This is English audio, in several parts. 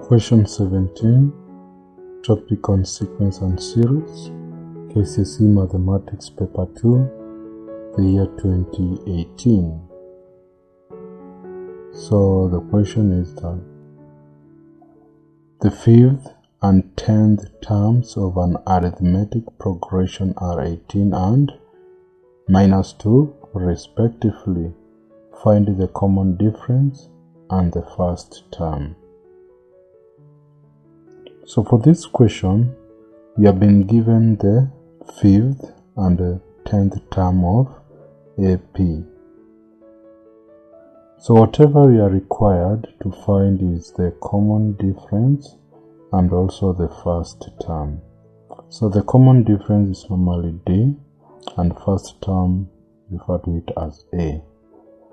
Question 17, Topic on Sequence and Series, Kcse Mathematics Paper 2, the year 2018. So the question is that the 5th and 10th terms of an arithmetic progression are 18 and -2 respectively. Find the common difference and the first term. So for this question, we have been given the 5th and the 10th term of AP. So whatever we are required to find is the common difference and also the first term. So the common difference is normally D, and first term refer to it as A.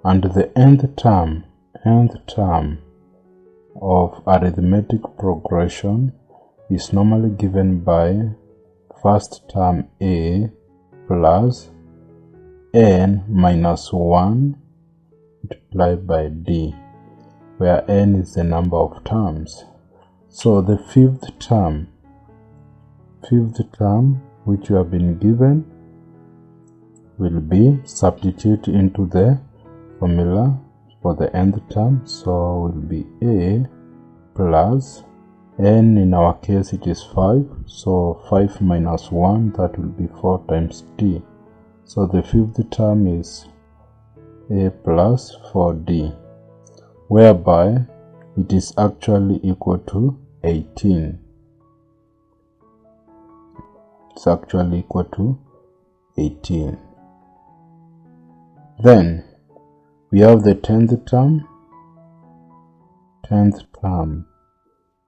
And the nth term of arithmetic progression is normally given by first term A plus n minus 1 multiplied by D, where n is the number of terms. So the fifth term which you have been given will be substituted into the formula for the nth term, so will be A plus n, in our case it is 5, so 5 minus 1, that will be 4 times D. So the fifth term is A plus 4D, whereby it is actually equal to 18. It's actually equal to 18. Then we have the 10th term. 10th term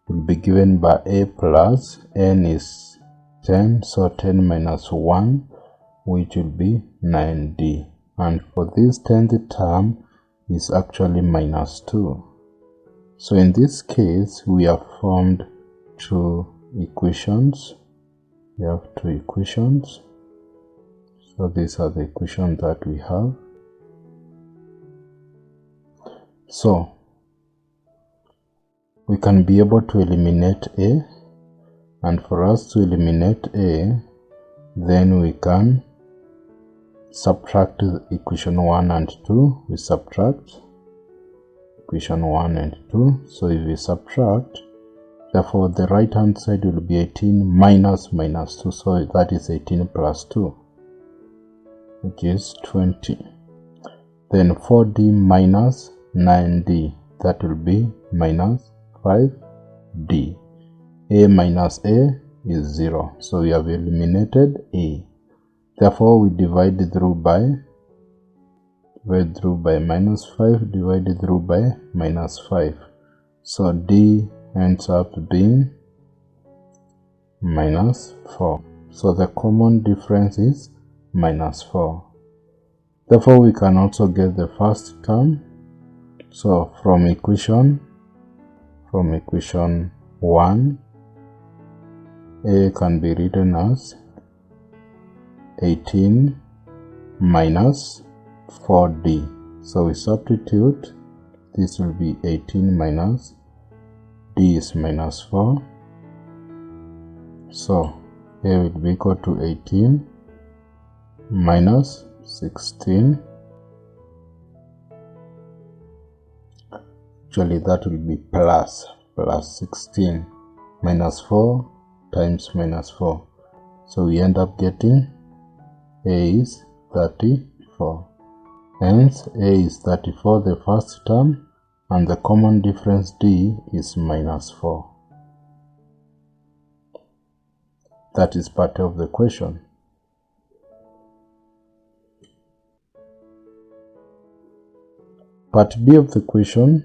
will be given by A plus n is 10, so 10 minus 1, which will be 9D. And for this 10th term is actually -2. So in this case, we have formed two equations. We have two equations. So these are the equations that we have. So we can be able to eliminate A, and for us to eliminate A, then we can subtract equation 1 and 2. We subtract equation 1 and 2. So if we subtract, therefore the right hand side will be 18 minus -2, so that is 18 plus 2, which is 20. Then 4D minus 9D, that will be minus 5D. A minus A is 0, so we have eliminated A. Therefore we divide through by -5 divided through by -5. So D ends up being -4. So the common difference is -4. Therefore we can also get the first term. So from equation 1, A can be written as 18 minus 4D. So we substitute, this will be 18 minus D is -4. So A will be equal to 18 minus 16. Actually that will be plus 16 minus 4 times -4. So we end up getting A is 34. Hence A is 34, the first term, and the common difference D is -4. That is part of the question. Part B of the question,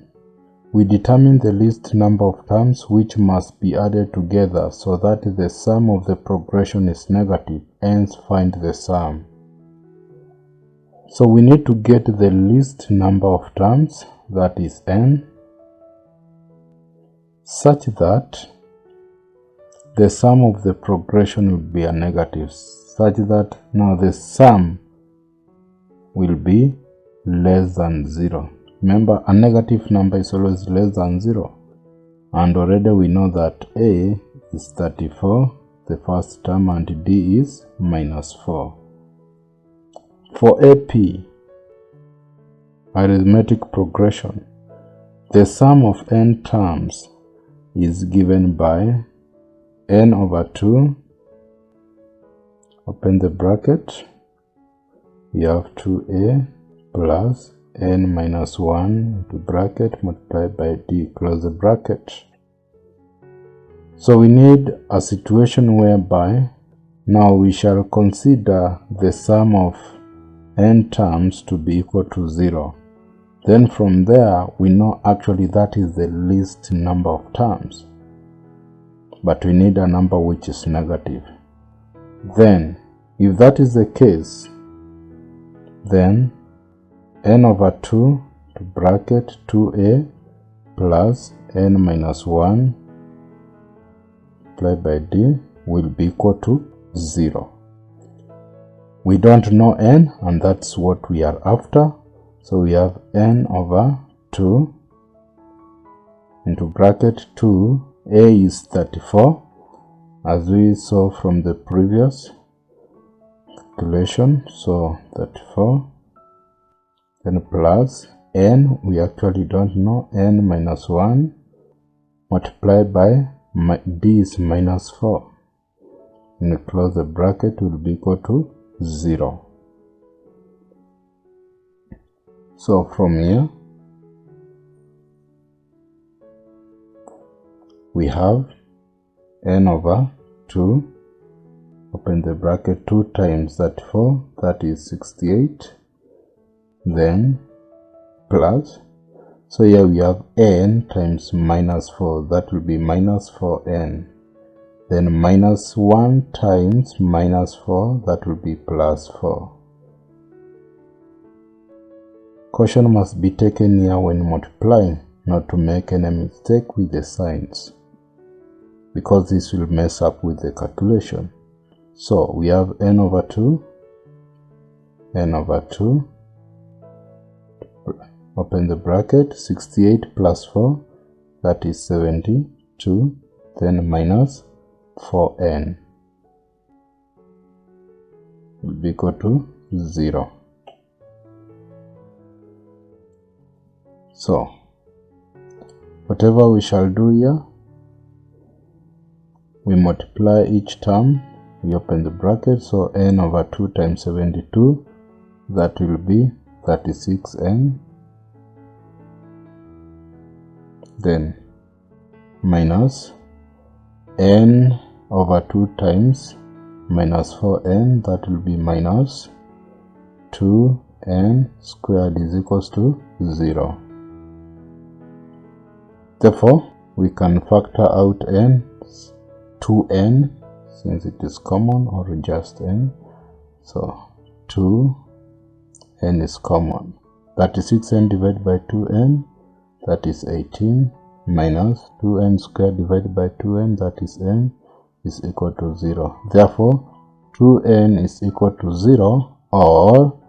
we determine the least number of terms which must be added together so that the sum of the progression is negative, hence find the sum. So we need to get the least number of terms, that is n, such that the sum of the progression will be a negative, such that now the sum will be less than 0. Remember, a negative number is always less than 0. and already we know that A is 34, the first term, and D is minus 4. For AP, arithmetic progression, the sum of n terms is given by n over 2, open the bracket, we have 2a plus n minus 1 into bracket multiplied by d, close the bracket. So we need a situation whereby now we shall consider the sum of n terms to be equal to 0. Then from there we know actually that is the least number of terms, but we need a number which is negative. Then if that is the case, then n over 2 to bracket 2a plus n minus 1 multiplied by d will be equal to 0. We don't know n, and that's what we are after. So we have n over 2 into bracket 2, a is 34, as we saw from the previous calculation, so 34, then plus n, we actually don't know, n minus 1 multiplied by d is minus 4, and we close the bracket, will be equal to 0. So from here we have n over 2, open the bracket, 2 times 34, that is 68, then plus, so here we have n times minus 4, that will be minus 4n, then minus 1 times minus 4, that will be plus 4. Caution must be taken here when multiplying, not to make any mistake with the signs, because this will mess up with the calculation. So we have n over 2, open the bracket, 68 plus 4, that is 72, then minus 4n will be equal to 0. So whatever we shall do here, we multiply each term, we open the bracket, so n over 2 times 72, that will be 36n, then minus n over 2 times minus 4n, that will be minus 2n squared is equals to 0. Therefore, we can factor out n, 2n, since it is common, or just n. So 2n is common. 36n divided by 2n, that is 18, minus 2n squared divided by 2n, that is n, is equal to 0. Therefore, 2n is equal to 0, or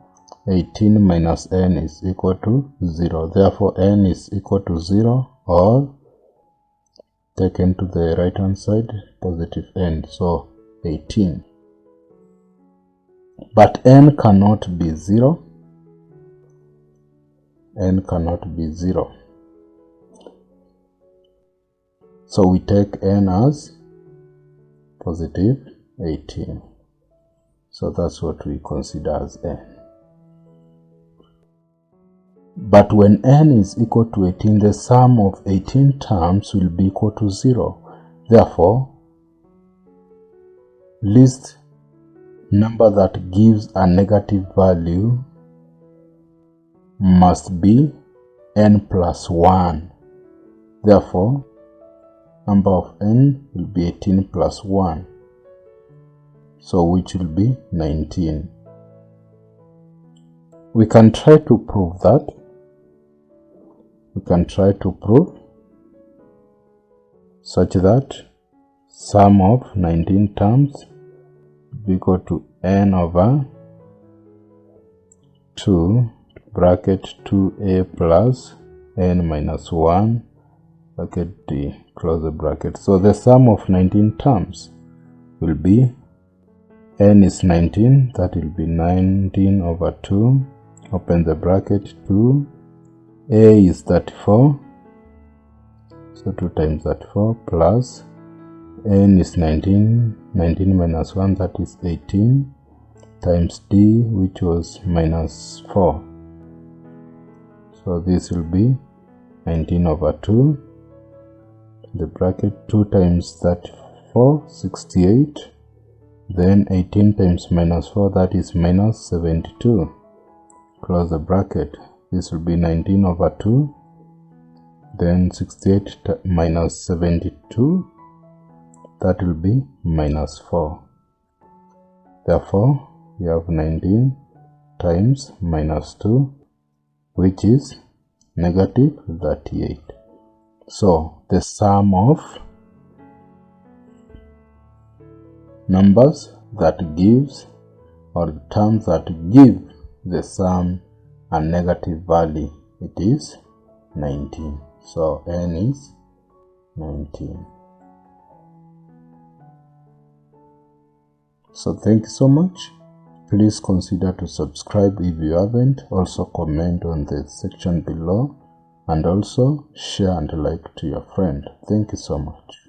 18 minus n is equal to 0. Therefore, n is equal to 0, or taken to the right hand side, positive end, so 18. But n cannot be 0. N cannot be 0. So we take n as positive 18. So that's what we consider as n. But when n is equal to 18, the sum of 18 terms will be equal to 0. Therefore, least number that gives a negative value must be n plus 1. Therefore, number of n will be 18 plus 1, so which will be 19. We can try to prove that. We can try to prove such that sum of 19 terms will be equal to n over 2 bracket 2a plus n minus 1 bracket D, close the bracket. So the sum of 19 terms will be, n is 19, that will be 19 over 2, open the bracket, 2, a is 34, so 2 times 34, plus n is 19, 19 minus 1, that is 18, times d, which was minus 4. So this will be 19 over 2, the bracket, 2 times 34, 68, then 18 times minus 4, that is minus 72, close the bracket. This will be 19 over 2, then 68 minus 72, that will be minus 4. Therefore, we have 19 times minus 2, which is negative 38. So, the sum of numbers that gives, or the terms that give the sum a negative value, it is 19. So, n is 19. So, thank you so much. Please consider to subscribe if you haven't. Also comment on the section below, and also share and like to your friend. Thank you so much.